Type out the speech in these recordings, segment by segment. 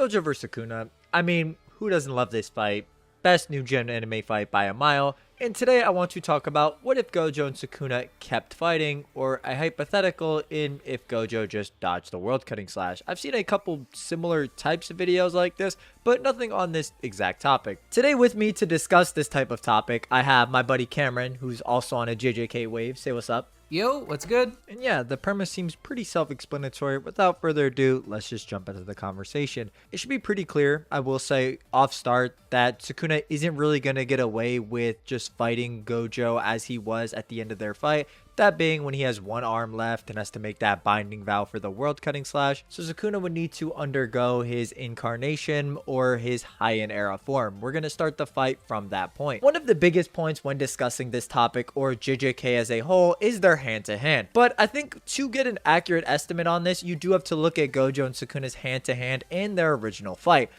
Gojo vs Sukuna. I mean, who doesn't love this fight? Best new gen anime fight by a mile. And today I want to talk about what if Gojo and Sukuna kept fighting, or a hypothetical in if Gojo just dodged the world cutting slash. I've seen a couple similar types of videos like this, but nothing on this exact topic. Today with me to discuss this type of topic, I have my buddy Cameron, who's also on a JJK wave. Say what's up. Yo, what's good? And yeah, the premise seems pretty self-explanatory. Without further ado, let's just jump into the conversation. It should be pretty clear, I will say off start, that Sukuna isn't really going to get away with just fighting Gojo as he was at the end of their fight. That being when he has one arm left and has to make that binding vow for the world cutting slash. So Sukuna would need to undergo his incarnation or his Heian era form. We're going to start the fight from that point. One of the biggest points when discussing this topic or JJK as a whole is their hand-to-hand. But I think to get an accurate estimate on this, you do have to look at Gojo and Sukuna's hand-to-hand in their original fight.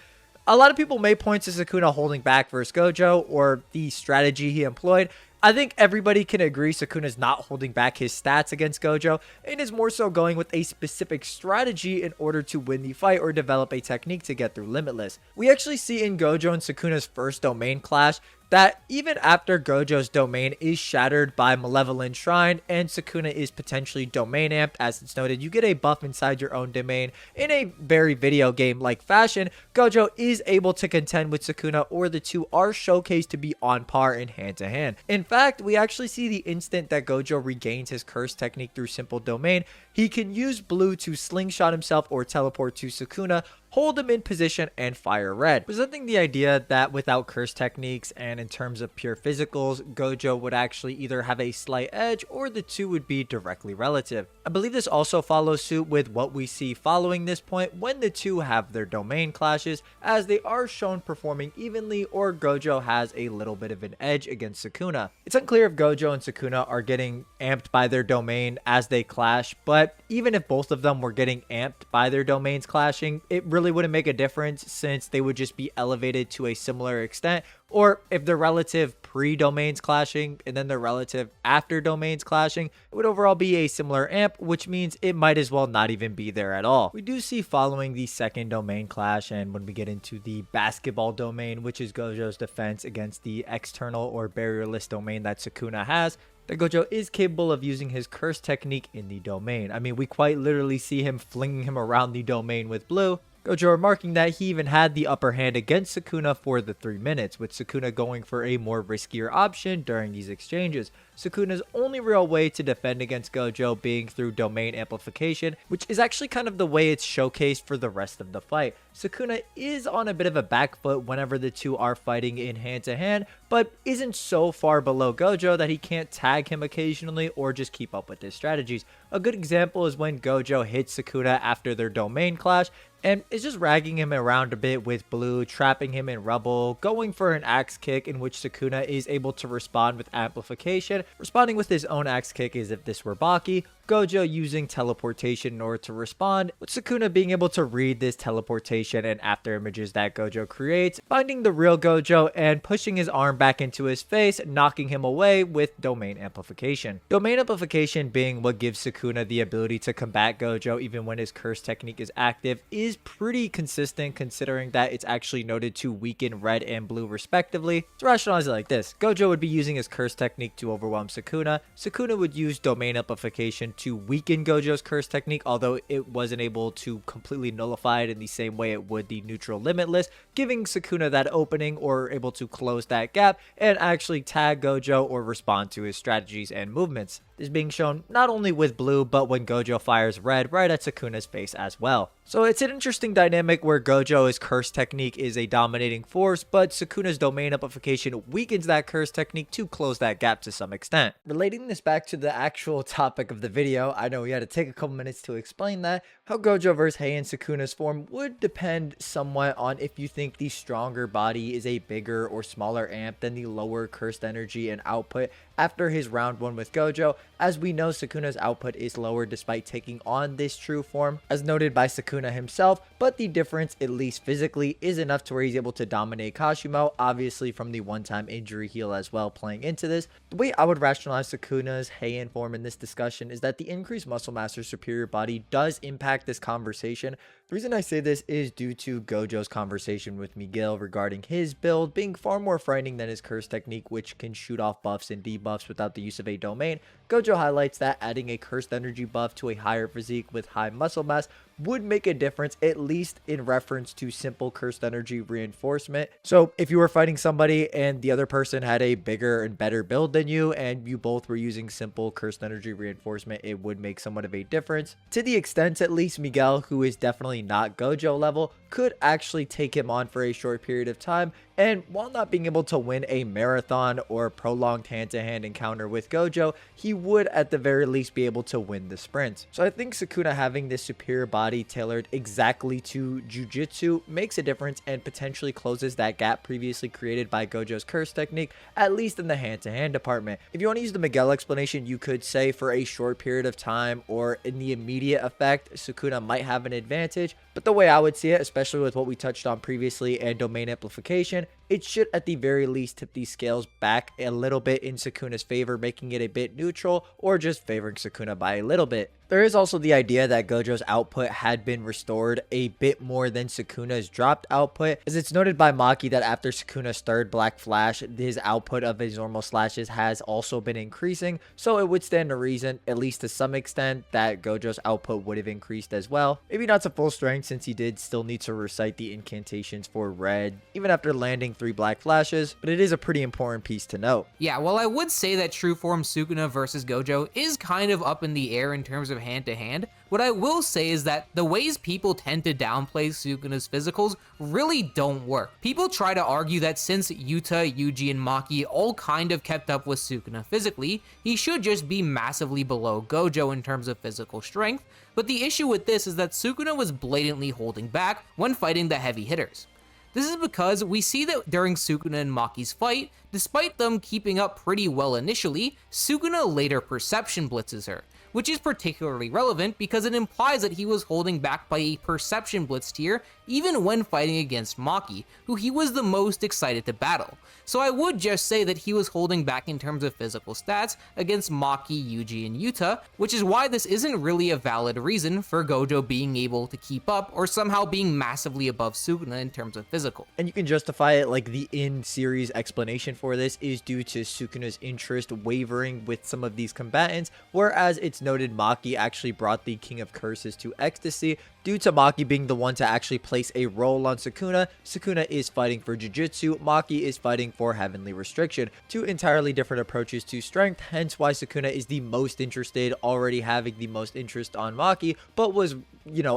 A lot of people may point to Sukuna holding back versus Gojo or the strategy he employed. I think everybody can agree Sukuna's not holding back his stats against Gojo and is more so going with a specific strategy in order to win the fight or develop a technique to get through Limitless. We actually see in Gojo and Sukuna's first domain clash that even after Gojo's domain is shattered by Malevolent Shrine and Sukuna is potentially domain amped, as it's noted, you get a buff inside your own domain in a very video game like fashion, Gojo is able to contend with Sukuna, or the two are showcased to be on par in hand to hand. In fact, we actually see the instant that Gojo regains his curse technique through simple domain, he can use blue to slingshot himself or teleport to Sukuna, hold him in position, and fire red, presenting the idea that without curse techniques and in terms of pure physicals, Gojo would actually either have a slight edge or the two would be directly relative. I believe this also follows suit with what we see following this point when the two have their domain clashes, as they are shown performing evenly or Gojo has a little bit of an edge against Sukuna. It's unclear if Gojo and Sukuna are getting amped by their domain as they clash, but even if both of them were getting amped by their domains clashing, it really wouldn't make a difference since they would just be elevated to a similar extent. Or if they're relative pre-domains clashing and then they're relative after domains clashing, it would overall be a similar amp, which means it might as well not even be there at all. We do see following the second domain clash, and when we get into the basketball domain, which is Gojo's defense against the external or barrierless domain that Sukuna has, that Gojo is capable of using his curse technique in the domain. I mean, we quite literally see him flinging him around the domain with blue. Gojo remarking that he even had the upper hand against Sukuna for the 3 minutes, with Sukuna going for a more riskier option during these exchanges. Sukuna's only real way to defend against Gojo being through domain amplification, which is actually kind of the way it's showcased for the rest of the fight. Sukuna is on a bit of a back foot whenever the two are fighting in hand to hand, but isn't so far below Gojo that he can't tag him occasionally or just keep up with his strategies. A good example is when Gojo hits Sukuna after their domain clash and is just ragging him around a bit with blue, trapping him in rubble, going for an axe kick in which Sukuna is able to respond with amplification, responding with his own axe kick as if this were Baki, Gojo using teleportation in order to respond, with Sukuna being able to read this teleportation and after images that Gojo creates, finding the real Gojo and pushing his arm back into his face, knocking him away with domain amplification. Domain amplification being what gives Sukuna the ability to combat Gojo even when his curse technique is active is pretty consistent considering that it's actually noted to weaken red and blue respectively. To rationalize it like this, Gojo would be using his curse technique to overwhelm Sukuna. Sukuna would use domain amplification to weaken Gojo's curse technique, although it wasn't able to completely nullify it in the same way it would the neutral Limitless, giving Sukuna that opening or able to close that gap and actually tag Gojo or respond to his strategies and movements. This being shown not only with blue, but when Gojo fires red right at Sukuna's face as well. So it's an interesting dynamic where Gojo's curse technique is a dominating force, but Sukuna's domain amplification weakens that curse technique to close that gap to some extent. Relating this back to the actual topic of the video, I know we had to take a couple minutes to explain that. How Gojo vs Heian Sukuna's form would depend somewhat on if you think the stronger body is a bigger or smaller amp than the lower cursed energy and output after his round 1 with Gojo. As we know, Sukuna's output is lower despite taking on this true form, as noted by Sukuna himself, but the difference, at least physically, is enough to where he's able to dominate Kashimo, obviously from the one-time injury heal as well playing into this. The way I would rationalize Sukuna's Heian form in this discussion is that the increased muscle mass or superior body does impact this conversation. The reason I say this is due to Gojo's conversation with Miguel regarding his build being far more frightening than his curse technique, which can shoot off buffs and debuffs without the use of a domain. Gojo highlights that adding a cursed energy buff to a higher physique with high muscle mass would make a difference, at least in reference to simple cursed energy reinforcement. So if you were fighting somebody and the other person had a bigger and better build than you, and you both were using simple cursed energy reinforcement, it would make somewhat of a difference. To the extent, at least, Miguel, who is definitely not Gojo level, could actually take him on for a short period of time, and while not being able to win a marathon or prolonged hand-to-hand encounter with Gojo, he would at the very least be able to win the sprint. So I think Sukuna having this superior body tailored exactly to Jujutsu makes a difference and potentially closes that gap previously created by Gojo's curse technique, at least in the hand-to-hand department. If you want to use the Miguel explanation, you could say for a short period of time or in the immediate effect, Sukuna might have an advantage, but the way I would see it, especially with what we touched on previously and domain amplification, it should at the very least tip these scales back a little bit in Sukuna's favor, making it a bit neutral or just favoring Sukuna by a little bit. There is also the idea that Gojo's output had been restored a bit more than Sukuna's dropped output, as it's noted by Maki that after Sukuna's third Black Flash, his output of his normal slashes has also been increasing, so it would stand to reason, at least to some extent, that Gojo's output would have increased as well. Maybe not to full strength, since he did still need to recite the incantations for red, even after landing 3 Black Flashes, but it is a pretty important piece to note. Yeah, well, I would say that true form Sukuna versus Gojo is kind of up in the air in terms of hand-to-hand. What I will say is that the ways people tend to downplay Sukuna's physicals really don't work. People try to argue that since Yuta, Yuji, and Maki all kind of kept up with Sukuna physically, he should just be massively below Gojo in terms of physical strength, but the issue with this is that Sukuna was blatantly holding back when fighting the heavy hitters. This is because we see that during Sukuna and Maki's fight, despite them keeping up pretty well initially, Sukuna later perception blitzes her, which is particularly relevant because it implies that he was holding back by a perception blitz tier even when fighting against Maki, who he was the most excited to battle. So I would just say that he was holding back in terms of physical stats against Maki, Yuji, and Yuta, which is why this isn't really a valid reason for Gojo being able to keep up or somehow being massively above Sukuna in terms of physical. And you can justify it like the in-series explanation for this is due to Sukuna's interest wavering with some of these combatants, whereas it's noted Maki actually brought the King of Curses to ecstasy. Due to Maki being the one to actually place a roll on Sukuna, Sukuna is fighting for Jujutsu, Maki is fighting for Heavenly Restriction. Two entirely different approaches to strength, hence why Sukuna is the most interested, already having the most interest on Maki, but was,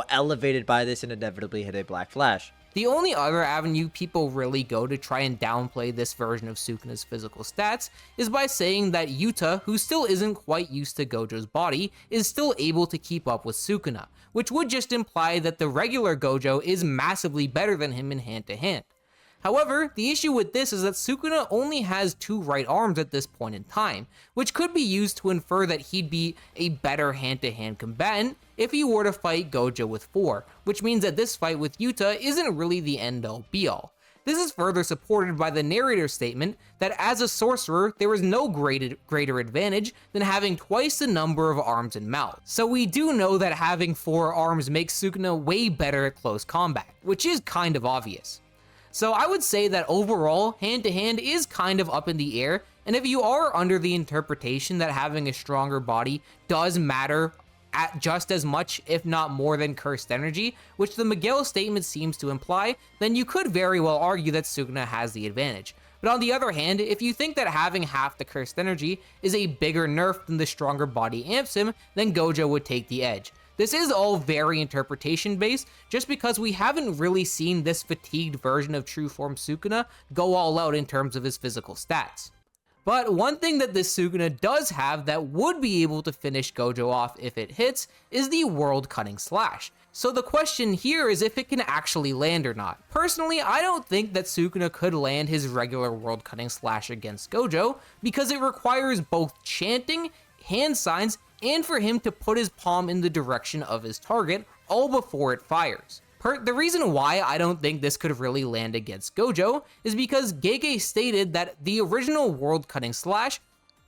elevated by this and inevitably hit a Black Flash. The only other avenue people really go to try and downplay this version of Sukuna's physical stats is by saying that Yuta, who still isn't quite used to Gojo's body, is still able to keep up with Sukuna, which would just imply that the regular Gojo is massively better than him in hand-to-hand. However, the issue with this is that Sukuna only has 2 right arms at this point in time, which could be used to infer that he'd be a better hand-to-hand combatant if he were to fight Gojo with 4, which means that this fight with Yuta isn't really the end-all be-all. This is further supported by the narrator's statement that as a sorcerer, there is no greater advantage than having twice the number of arms and mouths. So we do know that having 4 arms makes Sukuna way better at close combat, which is kind of obvious. So I would say that overall, hand-to-hand is kind of up in the air, and if you are under the interpretation that having a stronger body does matter at just as much, if not more than cursed energy, which the Miguel statement seems to imply, then you could very well argue that Sukuna has the advantage. But on the other hand, if you think that having half the cursed energy is a bigger nerf than the stronger body amps him, then Gojo would take the edge. This is all very interpretation based, just because we haven't really seen this fatigued version of true form Sukuna go all out in terms of his physical stats. But one thing that this Sukuna does have that would be able to finish Gojo off if it hits is the World Cutting Slash. So the question here is if it can actually land or not. Personally, I don't think that Sukuna could land his regular World Cutting Slash against Gojo, because it requires both chanting, hand signs, and for him to put his palm in the direction of his target, all before it fires. The reason why I don't think this could really land against Gojo is because Gege stated that the original World Cutting Slash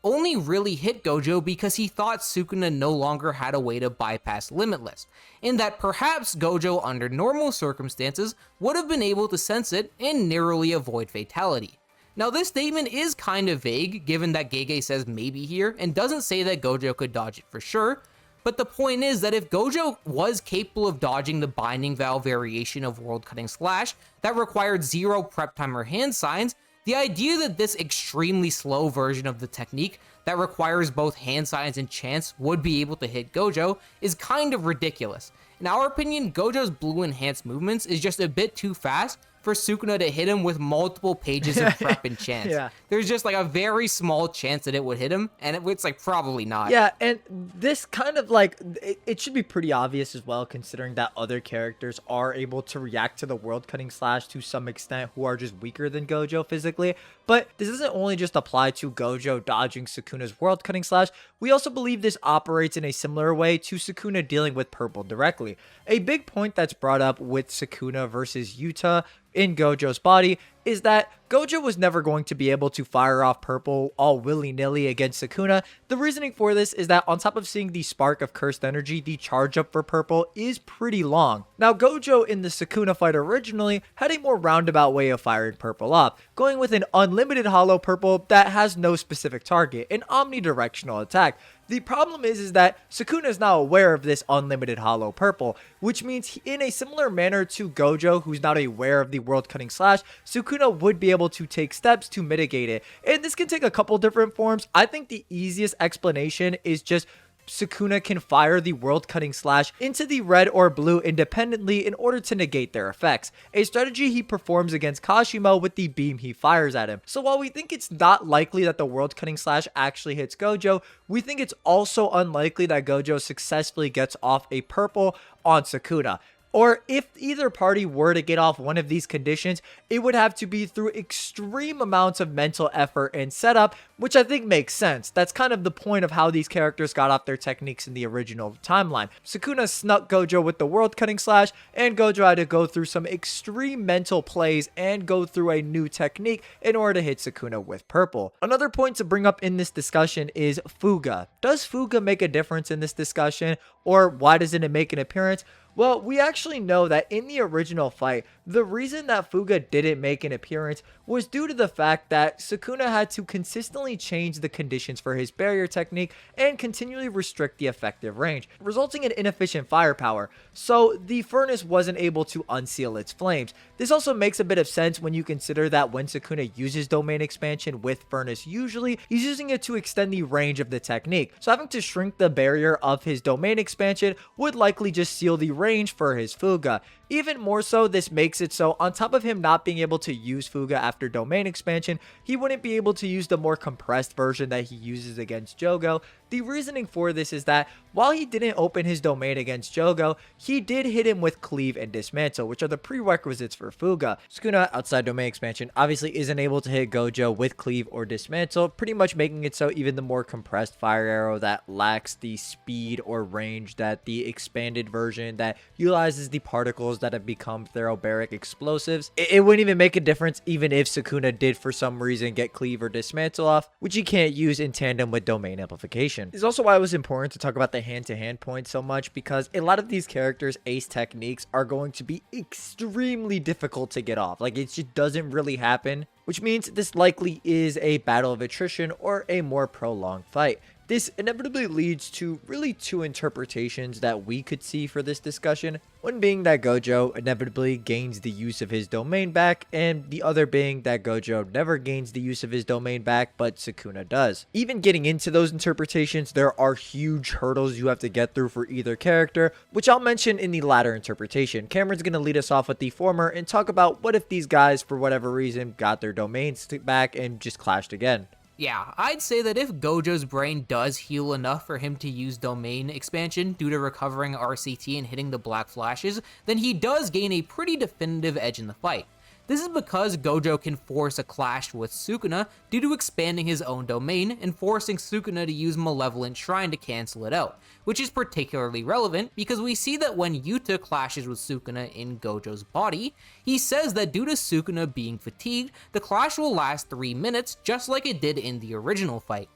only really hit Gojo because he thought Sukuna no longer had a way to bypass Limitless, and that perhaps Gojo under normal circumstances would have been able to sense it and narrowly avoid fatality. Now this statement is kind of vague given that Gege says maybe here and doesn't say that Gojo could dodge it for sure, but the point is that if Gojo was capable of dodging the binding valve variation of World Cutting Slash that required 0 prep time or hand signs, the idea that this extremely slow version of the technique that requires both hand signs and chance would be able to hit Gojo is kind of ridiculous. In our opinion, Gojo's blue enhanced movements is just a bit too fast for Sukuna to hit him with multiple pages of prep and chance. Yeah. There's just like a very small chance that it would hit him, and it's like probably not. Yeah, and this kind of like, it should be pretty obvious as well, considering that other characters are able to react to the World Cutting Slash to some extent who are just weaker than Gojo physically. But this doesn't only just apply to Gojo dodging Sukuna's World Cutting Slash, we also believe this operates in a similar way to Sukuna dealing with purple directly. A big point that's brought up with Sukuna versus Yuta in Gojo's body is that Gojo was never going to be able to fire off purple all willy-nilly against Sukuna. The reasoning for this is that on top of seeing the spark of cursed energy, the charge up for purple is pretty long. Now Gojo in the Sukuna fight originally had a more roundabout way of firing purple off, going with an unlimited hollow purple that has no specific target, an omnidirectional attack. The problem is that Sukuna is now aware of this unlimited hollow purple, which means in a similar manner to Gojo, who's not aware of the World Cutting Slash, Sukuna would be able to take steps to mitigate it. And this can take a couple different forms. I think the easiest explanation is just Sukuna can fire the World Cutting Slash into the red or blue independently in order to negate their effects, a strategy he performs against Kashimo with the beam he fires at him. So while we think it's not likely that the World Cutting Slash actually hits Gojo, we think it's also unlikely that Gojo successfully gets off a purple on Sukuna. Or if either party were to get off one of these conditions, it would have to be through extreme amounts of mental effort and setup, which I think makes sense. That's kind of the point of how these characters got off their techniques in the original timeline. Sukuna snuck Gojo with the World Cutting Slash, and Gojo had to go through some extreme mental plays and go through a new technique in order to hit Sukuna with purple. Another point to bring up in this discussion is Fuga. Does Fuga make a difference in this discussion, or why doesn't it make an appearance? Well, we actually know that in the original fight, the reason that Fuga didn't make an appearance was due to the fact that Sukuna had to consistently change the conditions for his barrier technique and continually restrict the effective range, resulting in inefficient firepower, so the furnace wasn't able to unseal its flames. This also makes a bit of sense when you consider that when Sukuna uses domain expansion with furnace, usually he's using it to extend the range of the technique, so having to shrink the barrier of his domain expansion would likely just seal the range for his Fuga. Even more so, this makes it so on top of him not being able to use Fuga after domain expansion, he wouldn't be able to use the more compressed version that he uses against Jogo. The reasoning for this is that while he didn't open his domain against Jogo, he did hit him with Cleave and Dismantle, which are the prerequisites for Fuga. Sukuna, outside domain expansion, obviously isn't able to hit Gojo with Cleave or Dismantle, pretty much making it so even the more compressed fire arrow that lacks the speed or range that the expanded version that utilizes the particles that have become therobaric explosives, it wouldn't even make a difference even if Sukuna did for some reason get Cleave or Dismantle off, which he can't use in tandem with domain amplification. This is also why it was important to talk about the hand-to-hand point so much, because a lot of these characters' ace techniques are going to be extremely difficult to get off. Like, it just doesn't really happen, which means this likely is a battle of attrition or a more prolonged fight. This inevitably leads to really two interpretations that we could see for this discussion. One being that Gojo inevitably gains the use of his domain back, and the other being that Gojo never gains the use of his domain back, but Sukuna does. Even getting into those interpretations, there are huge hurdles you have to get through for either character, which I'll mention in the latter interpretation. Cameron's going to lead us off with the former and talk about what if these guys, for whatever reason, got their domains back and just clashed again. Yeah, I'd say that if Gojo's brain does heal enough for him to use domain expansion due to recovering RCT and hitting the black flashes, then he does gain a pretty definitive edge in the fight. This is because Gojo can force a clash with Sukuna due to expanding his own domain and forcing Sukuna to use Malevolent Shrine to cancel it out, which is particularly relevant because we see that when Yuta clashes with Sukuna in Gojo's body, he says that due to Sukuna being fatigued, the clash will last 3 minutes just like it did in the original fight.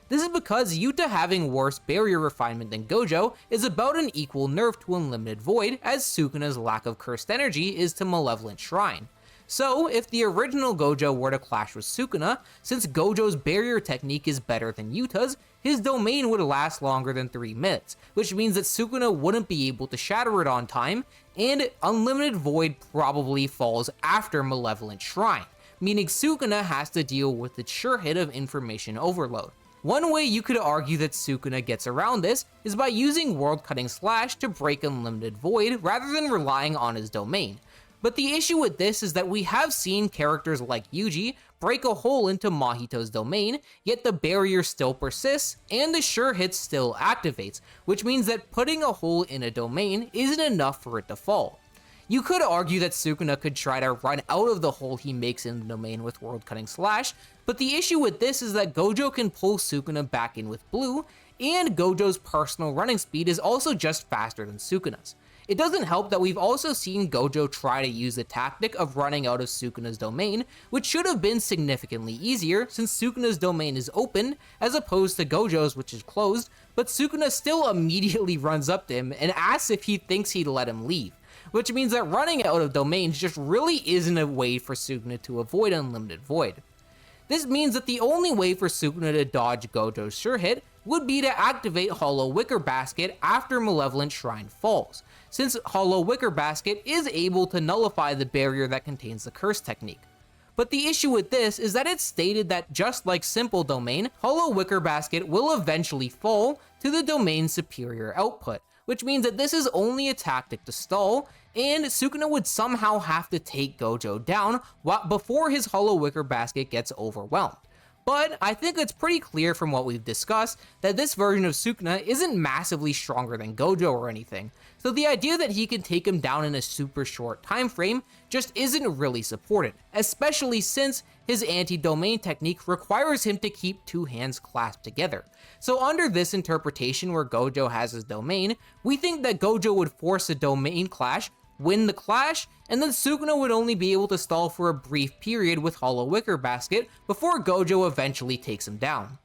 This is because Yuta having worse barrier refinement than Gojo is about an equal nerf to Unlimited Void as Sukuna's lack of cursed energy is to Malevolent Shrine. So, if the original Gojo were to clash with Sukuna, since Gojo's barrier technique is better than Yuta's, his domain would last longer than 3 minutes, which means that Sukuna wouldn't be able to shatter it on time, and Unlimited Void probably falls after Malevolent Shrine, meaning Sukuna has to deal with the sure hit of information overload. One way you could argue that Sukuna gets around this is by using World Cutting Slash to break Unlimited Void rather than relying on his domain. But the issue with this is that we have seen characters like Yuji break a hole into Mahito's domain, yet the barrier still persists and the sure hit still activates, which means that putting a hole in a domain isn't enough for it to fall. You could argue that Sukuna could try to run out of the hole he makes in the domain with World Cutting Slash, but the issue with this is that Gojo can pull Sukuna back in with blue, and Gojo's personal running speed is also just faster than Sukuna's. It doesn't help that we've also seen Gojo try to use the tactic of running out of Sukuna's domain, which should have been significantly easier since Sukuna's domain is open as opposed to Gojo's, which is closed, but Sukuna still immediately runs up to him and asks if he thinks he'd let him leave, which means that running out of domains just really isn't a way for Sukuna to avoid Unlimited Void. This means that the only way for Sukuna to dodge Gojo's sure hit would be to activate Hollow Wicker Basket after Malevolent Shrine falls, since Hollow Wicker Basket is able to nullify the barrier that contains the curse technique. But the issue with this is that it's stated that just like Simple Domain, Hollow Wicker Basket will eventually fall to the domain's superior output, which means that this is only a tactic to stall, and Sukuna would somehow have to take Gojo down before his Hollow Wicker Basket gets overwhelmed. But I think it's pretty clear from what we've discussed that this version of Sukuna isn't massively stronger than Gojo or anything, so the idea that he can take him down in a super short time frame just isn't really supported, especially since his anti-domain technique requires him to keep two hands clasped together. So under this interpretation where Gojo has his domain, we think that Gojo would force a domain clash, win the clash, and then Sukuna would only be able to stall for a brief period with Hollow Wicker Basket before Gojo eventually takes him down.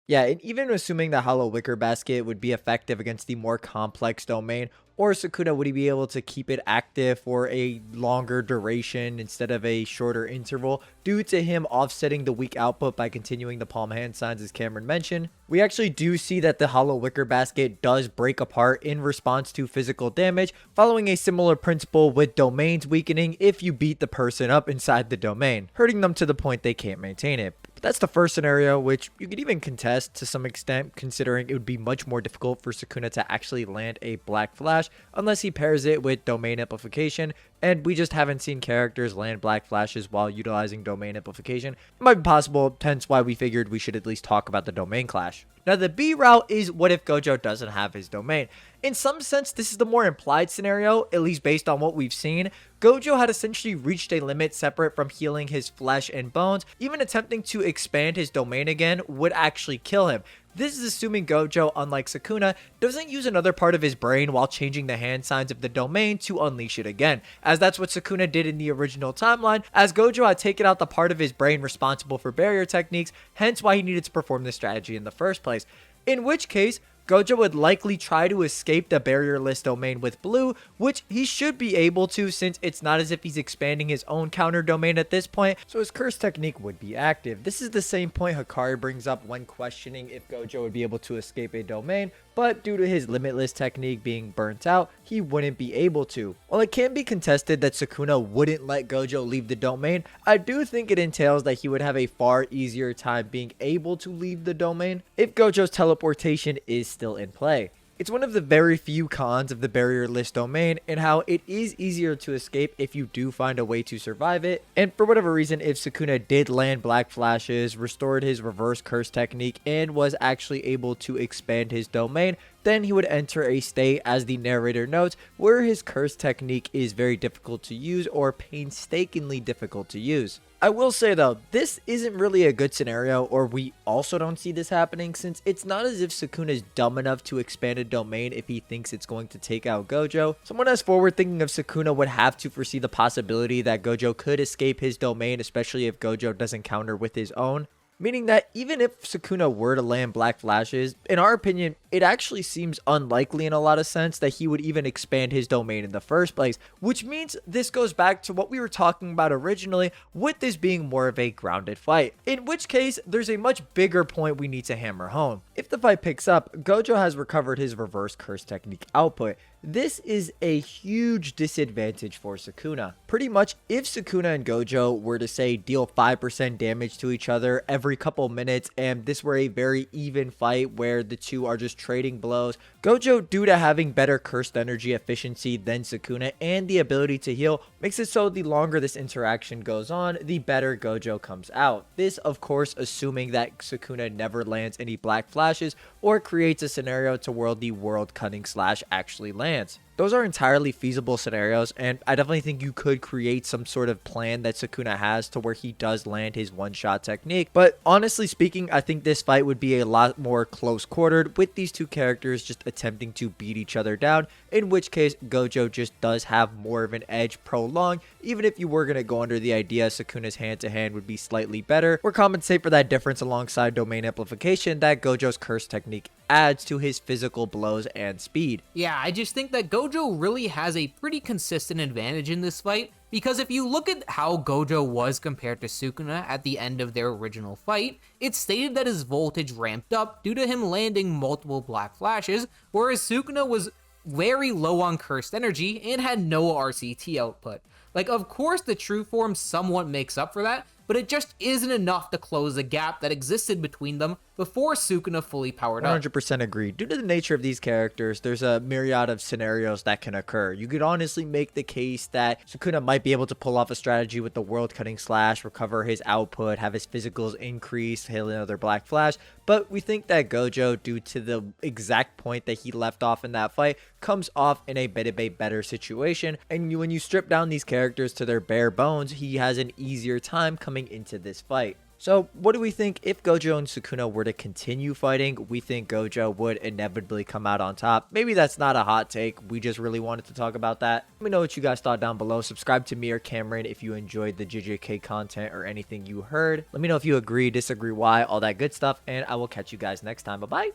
Yeah, and even assuming the Hollow Wicker Basket would be effective against the more complex domain, or Sukuna would he be able to keep it active for a longer duration instead of a shorter interval due to him offsetting the weak output by continuing the palm hand signs as Cameron mentioned. We actually do see that the Hollow Wicker Basket does break apart in response to physical damage, following a similar principle with domains weakening if you beat the person up inside the domain, hurting them to the point they can't maintain it. But that's the first scenario, which you could even contest to some extent, considering it would be much more difficult for Sukuna to actually land a Black Flash unless he pairs it with domain amplification, and we just haven't seen characters land Black Flashes while utilizing domain amplification. It might be possible, hence why we figured we should at least talk about the domain clash. Now the B route is what if Gojo doesn't have his domain. In some sense, this is the more implied scenario, at least based on what we've seen. Gojo had essentially reached a limit separate from healing his flesh and bones. Even attempting to expand his domain again would actually kill him. This is assuming Gojo, unlike Sukuna, doesn't use another part of his brain while changing the hand signs of the domain to unleash it again, as that's what Sukuna did in the original timeline, as Gojo had taken out the part of his brain responsible for barrier techniques, hence why he needed to perform this strategy in the first place. In which case, Gojo would likely try to escape the barrierless domain with blue, which he should be able to since it's not as if he's expanding his own counter domain at this point, so his curse technique would be active. This is the same point Hikari brings up when questioning if Gojo would be able to escape a domain, but due to his limitless technique being burnt out, he wouldn't be able to. While it can be contested that Sukuna wouldn't let Gojo leave the domain, I do think it entails that he would have a far easier time being able to leave the domain if Gojo's teleportation is still in play. It's one of the very few cons of the barrierless domain and how it is easier to escape if you do find a way to survive it. And for whatever reason, if Sukuna did land Black Flashes, restored his reverse curse technique, and was actually able to expand his domain, then he would enter a state, as the narrator notes, where his curse technique is very difficult to use or painstakingly difficult to use. I will say though, this isn't really a good scenario, or we also don't see this happening, since it's not as if Sukuna is dumb enough to expand a domain if he thinks it's going to take out Gojo. Someone as forward thinking of Sukuna would have to foresee the possibility that Gojo could escape his domain, especially if Gojo doesn't counter with his own. Meaning that even if Sukuna were to land black flashes, in our opinion, it actually seems unlikely in a lot of sense that he would even expand his domain in the first place, which means this goes back to what we were talking about originally with this being more of a grounded fight. In which case, there's a much bigger point we need to hammer home. If the fight picks up, Gojo has recovered his reverse curse technique output. This is a huge disadvantage for Sukuna. Pretty much, if Sukuna and Gojo were to say deal 5% damage to each other every couple minutes, and this were a very even fight where the two are just trading blows, Gojo, due to having better cursed energy efficiency than Sukuna and the ability to heal, makes it so the longer this interaction goes on, the better Gojo comes out. This, of course, assuming that Sukuna never lands any black flashes or creates a scenario to where the world cutting slash actually lands. Those are entirely feasible scenarios, and I definitely think you could create some sort of plan that Sukuna has to where he does land his one-shot technique. But honestly speaking, I think this fight would be a lot more close-quartered with these two characters just attempting to beat each other down, in which case Gojo just does have more of an edge prolonged, even if you were going to go under the idea Sukuna's hand-to-hand would be slightly better, or compensate for that difference alongside domain amplification that Gojo's curse technique adds to his physical blows and speed. Yeah, I just think that Gojo really has a pretty consistent advantage in this fight, because if you look at how Gojo was compared to Sukuna at the end of their original fight, it's stated that his voltage ramped up due to him landing multiple black flashes, whereas Sukuna was very low on cursed energy and had no RCT output. Like, of course the true form somewhat makes up for that, but it just isn't enough to close the gap that existed between them before Sukuna fully powered up. 100% agree. Due to the nature of these characters, there's a myriad of scenarios that can occur. You could honestly make the case that Sukuna might be able to pull off a strategy with the world cutting slash, recover his output, have his physicals increase, hit another black flash, but we think that Gojo, due to the exact point that he left off in that fight, comes off in a bit of a better situation, and when you strip down these characters to their bare bones, he has an easier time coming into this fight. So what do we think if Gojo and Sukuna were to continue fighting? We think Gojo would inevitably come out on top. Maybe that's not a hot take. We just really wanted to talk about that. Let me know what you guys thought down below. Subscribe to me or Cameron if you enjoyed the JJK content or anything you heard. Let me know if you agree, disagree, why, all that good stuff. And I will catch you guys next time. Bye-bye.